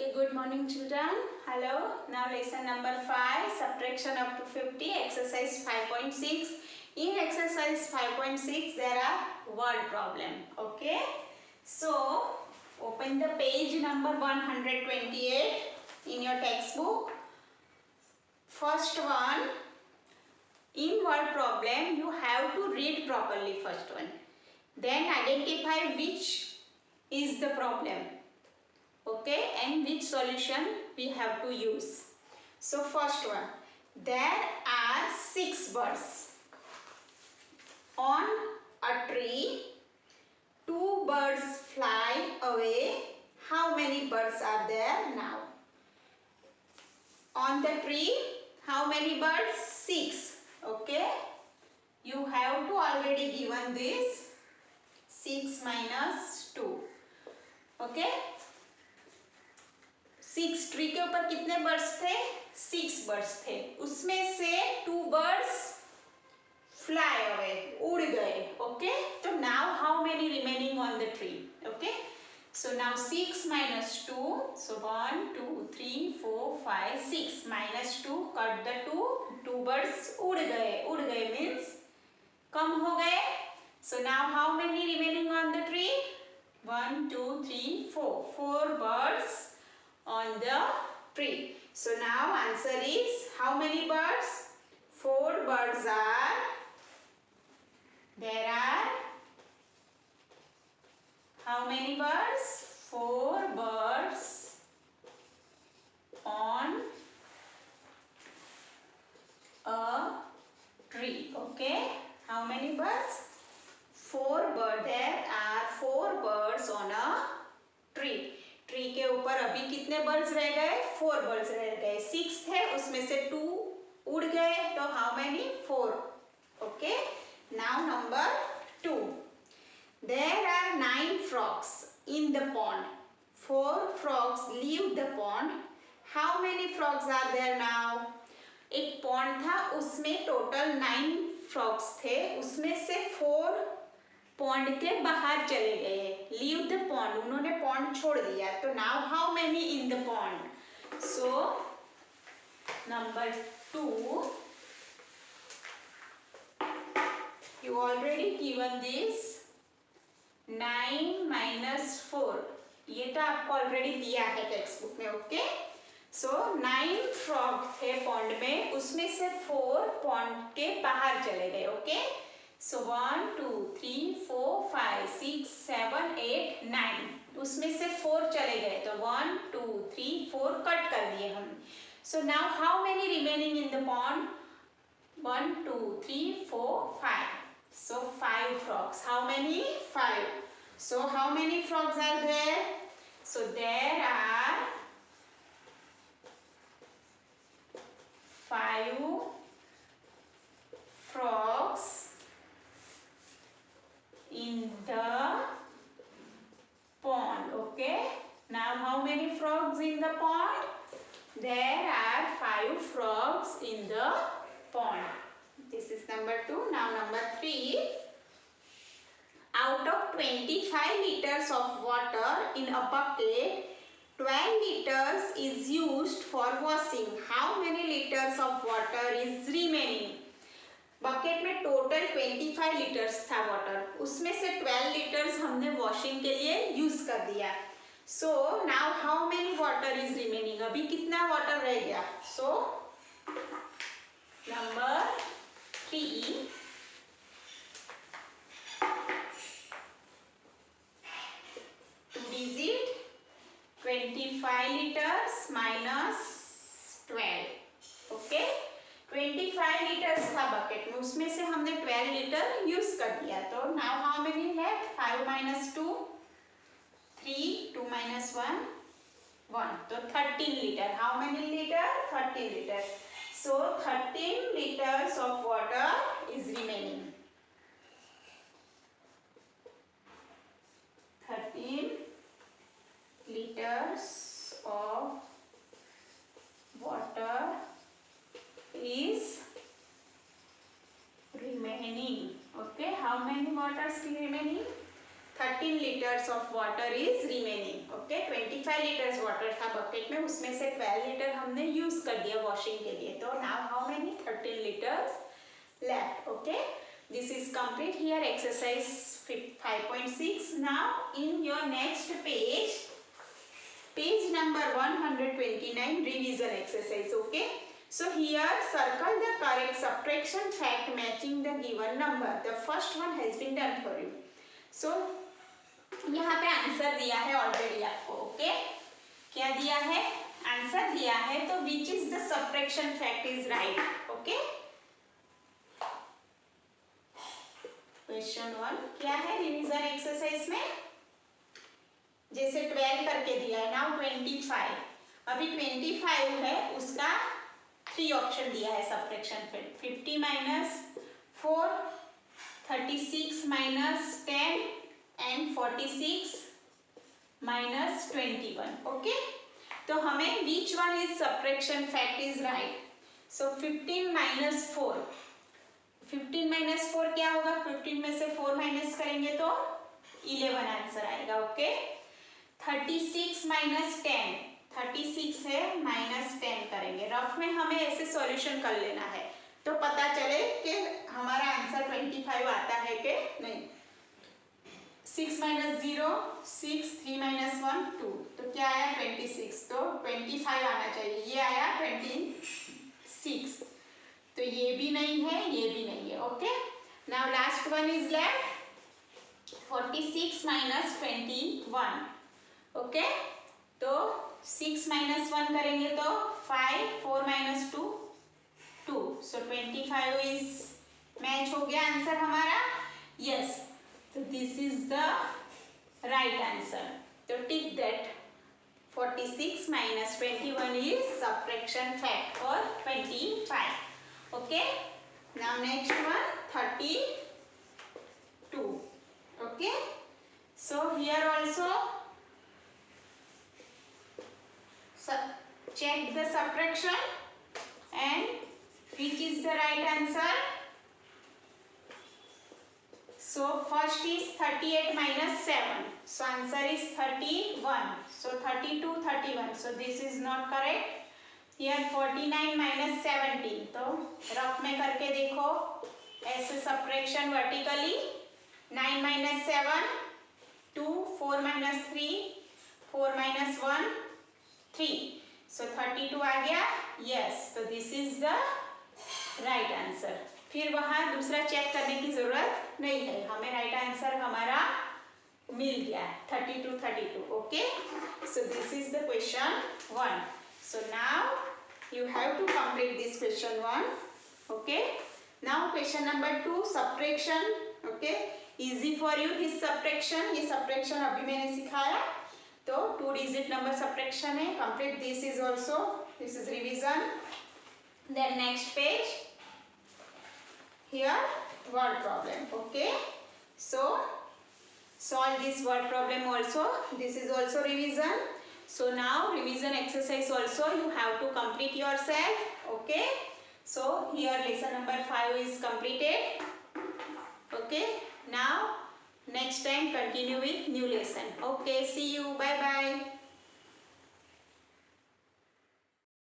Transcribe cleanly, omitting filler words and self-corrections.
Okay, good morning children. Hello. Now lesson number 5, subtraction up to 50, exercise 5.6. In exercise 5.6 there are word problem. Okay. So open the page number 128 in your textbook. First one, in word problem you have to read properly first one. Then identify which is the problem. Okay, and which solution we have to use. So first one, there are 6 birds on a tree. 2 birds fly away. How many birds are there now? On the tree, how many birds? 6. Okay, you have to already given this 6 minus 2. Okay, 6 tree के ऊपर कितने birds थे? 6 birds थे. उसमें से 2 birds fly away, उड़ गए. Okay, तो now how many remaining on the tree? Okay, so now 6 minus 2, so 1 2 3 4 5 6 minus 2, cut the 2 birds उड़ गए means कम हो गए. So now how many remaining on the tree? 1 2 3 4 birds on the tree. So now answer is how many birds? 4 birds are there. Are how many birds? 4 birds on a tree. Okay, how many birds? 4 birds. There are 4 birds on a tree. Tree के ऊपर अभी कितने birds रह गए? 4 birds रह गए. 6 थे, उसमें से 2 उड़ गए, तो how many? 4. Okay, now number 2. There are 9 frogs in the pond. 4 frogs leave the pond. How many frogs are there now? एक पॉन्ड था, उसमें टोटल 9 frogs थे, उसमें से 4 पॉन्ड के बाहर चले गए. लीव द पॉन्ड, उन्होंने पॉन्ड छोड़ दिया. तो now how many in the pond? So number 2, you already given this 9 minus 4. ये तो आपको ऑलरेडी दिया है टेक्स्ट बुक में. ओके, सो 9 फ्रॉग थे पॉन्ड में, उसमें से 4 पॉन्ड के बाहर चले गए. ओके, so 1 2 3 4 5 6 7 8 9, उसमें से 4 चले गए, तो 1 2 3 4 कट कर दिए हम. so now how many remaining in the pond? 1 2 3 4 5, so 5 frogs. How many? 5. So how many frogs are there? So there are 5 frogs in the pond. Okay, now how many frogs in the pond? There are 5 frogs in the pond. This is number 2. Now number 3, out of 25 liters of water in a bucket, 12 liters is used for washing. How many liters of water is remaining? Bucket में total 25 litres था water, उसमें से 12 litres हमने washing के लिए use कर दिया. So now how many water is remaining? अभी कितना वाटर रह गया? So number 3, two digit 25 litres minus 12. Okay, 25 litres था बकेट में, उसमें से हमने 12 लीटर यूज कर दिया. तो now how many left? 5 minus 2 3, 2 minus 1 1, तो 13 litre. How many litre? 13 litre. So 13 liters of water is remaining. 13 liters of water is remaining. Okay, how many waters remaining? 13 liters liters of water is remaining. Okay, 25 liters water था bucket में, उसमें से 12 liter हमने use कर दिया washing के लिए. तो now how many? 13 liters left. Okay, this is complete. Here exercise 5.6. Now in your next page, page number 129, revision exercise. Okay, so here circle the correct subtraction fact matching the given number. The first one has been done for you. So यहाँ पे answer दिया है already आपको. Okay, क्या दिया है? Answer दिया है. तो which is the subtraction fact is right. Okay, question 1 क्या है रिवीजन एक्सरसाइज में? जैसे 12 करके दिया है, नाउ 25. अभी 25 है, उसका 3 ऑप्शन दिया है subtraction fact. 50 minus 4, 36 minus 10 and 46 minus 21. Okay, तो हमें which one is subtraction fact is right. So 15 minus 4, 15 minus 4 क्या होगा? 15 में से 4 माइनस करेंगे तो 11 आंसर आएगा. ओके, 36 माइनस 10, 36 है माइनस 10 करेंगे. रफ में हमें ऐसे सॉल्यूशन कर लेना है तो पता चले कि हमारा आंसर 25 आता है कि नहीं. 6 माइनस 0, 6, 3 माइनस 1, 2. तो क्या आया? 26. तो 25 आना चाहिए. ये आया 26. तो ये भी नहीं है, ये भी नहीं है. Okay, now last one is left. 46 minus 21. Okay, तो 6 माइनस 1 करेंगे तो 5, 4 माइनस 2, 2. सो 25 इज मैच हो गया आंसर हमारा. यस, तो this is the right answer. तो tick that 46 minus 21 is subtraction fact for 25. Okay, now next one 32. Okay, so here also check the subtraction and which is the right answer. So first is 38 minus 7. So answer is 31. So 32, 31. So this is not correct. Here 49 minus 17. तो rough में करके देखो ऐसे subtraction vertically. 9 minus 7, 2, 4 minus 3, 4 minus 1, 3. So 32 आ गया. Yes, तो this is the right answer. फिर वहाँ दूसरा चेक करने की जरूरत नहीं है, हमें राइट आंसर हमारा मिल गया है. 32, 32. Okay, so this is the question 1. So now you have to complete this question 1. Okay, now question number 2, subtraction. Okay, easy for you this subtraction. ये subtraction अभी मैंने सिखाया. तो 2 डिजिट नंबर सब्ट्रैक्शन है. Complete this is also, this is revision. Then next page, here word problem. Okay, so solve this word problem also. This is also revision. So now revision exercise also you have to complete yourself. Okay, so here lesson number 5 is completed. Okay, now next time continue with new lesson. Okay, see you. Bye bye.